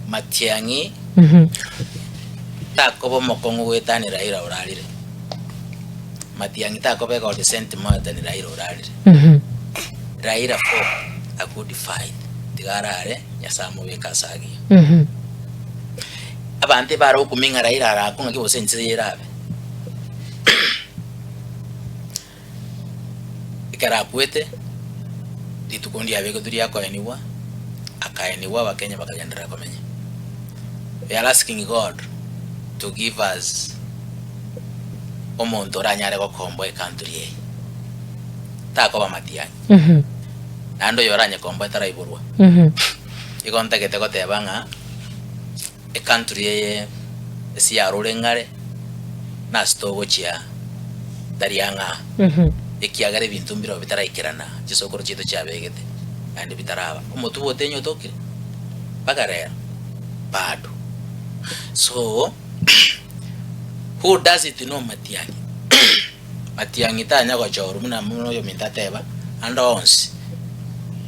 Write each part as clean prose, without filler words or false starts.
Matiang'i takobo mokongo gwetani Raila urarire. Matiang'i takobe got sentiment ni Raila urarire. Raila for a good fight tigarare nyasamo bekasagi. Abante baro kuminga Raila arakunga kibosense yerabe. Ikara kwete ditukundi abego turi yakoeniwa akaeniwa bakenya bakagendera komenya. We are asking God to give us omuntu oranyare gokombo country ye. Takoba Matiang'i. Nando yoranye kombo taraiburwa. Ikontegete gotebanga country ye esiarure ngare na stogo chia darianga. Ikiagare bintu mbiro bitaraikirana gisokoro chito cyabegete kandi bitaraba umutu bote nyotokire bagarera bado. So who does it know Matiang'i? Matiang'i tanya go choru muna muno yo mintateba and ons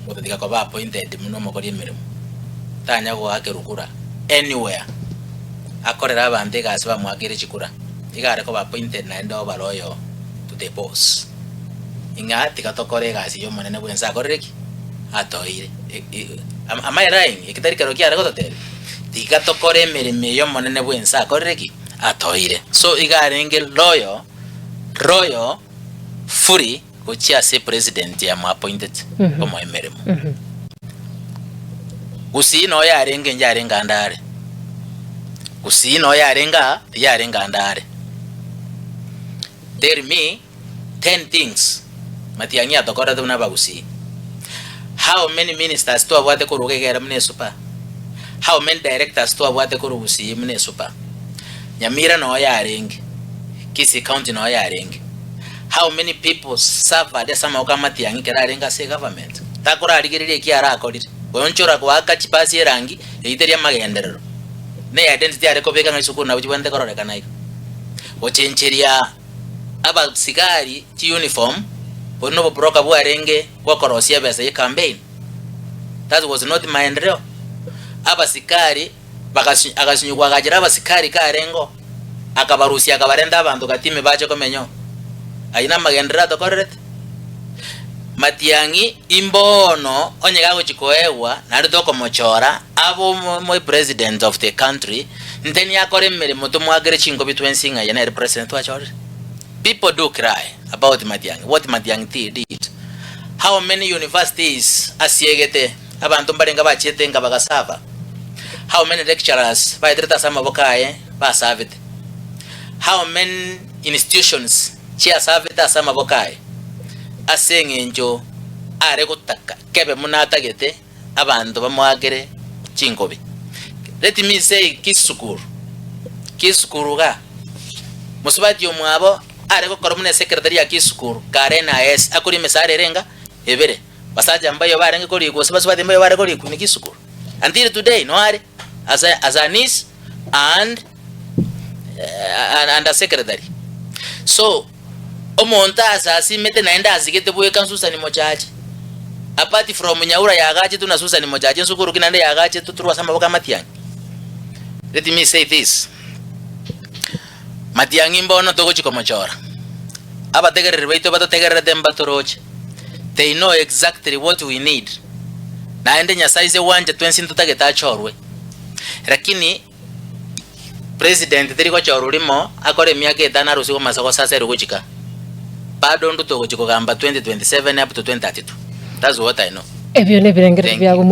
botika ko ba appointed muno mokori mirimo tanya go akerukura anywhere akorera abande gase ba mwagire chikura igare ko ba appointed na endo baloyo to the boss inga tikatokore gasi yo monene bwensa koreki atoire. Am I lying? Ikitari karo kiara gototere tikatokore mirime yo monene bwensa koreki atoire. So igarenge royo furi kuchia se president ya appointed como emeremo. Usino ya renge njarenga ndare. Usino ya renga ndare. Tell me 10 things Matiang'i atokora tuna bagusi. How many ministers to abwate kurugegera mune super? How many directors to abwate kurugusi mune super? Nyamira no ya renge. Kisii County no ya renge. How many people suffer de sama kama Matiang'i kera renga se government? Takora arigirire kiara akorire. Gonchora kwa kachipasi rangi iteria magenderero. Ne identity areko beka ngisuku na bujwende korore kanaiko. Ochencheria aba sigari ti uniform bono broka bwa renge kwa korosia besa ye campaign. That was not my endeleo. Aba sikari akasinyugwa gajira aba sikari ka rengo akabarusia akabarenda abantu gatime baje komenyo aina magendera to correct. Matiang'i imbono onyega gochikoewa na rito komochora abo mo president of the country nteni akore mirimo to mwagere chingo bitwensinga yana represent wa chore. People do cry about Matiang'i, what Matiang'i did. How many universities asiegete abantu mbarenga bachete nga bagasava? How many lecturers baidreta sama bokaye basavite? How many institutions chia savita sama bokaye? Asengenjo are gutaka kebe munatagete abantu bamwagere chingobe. Let me say kisukuru ga musubati omwabo are gukora mune secretary ya kisukuru karena es akuri mesare renga ebere basaja ambayo barenge kori ko sabasubati ambayo bare kori kuni kisukuru until today no are as an is and a secretary. So omonta asasi mete naenda azigete buye kansusa ni mochaje apart from nyaura yagache tunasusa ni mochaje nsukuru kinande yagache tuturwa sama boka Matiang'i. Let me say this. Matiang'i mbono togo chiko mochora aba tegerere baito bato tegerere demba toroche. They know exactly what we need na ende nyasaize wanje twensi tutageta chorwe lakini president teri kwa chorulimo akore miaka 5 rusi kwa masako sasa rugochika bado ndo togo chiko gamba 2027 up to 2032. That's what I know. Ebyo ne birengere byago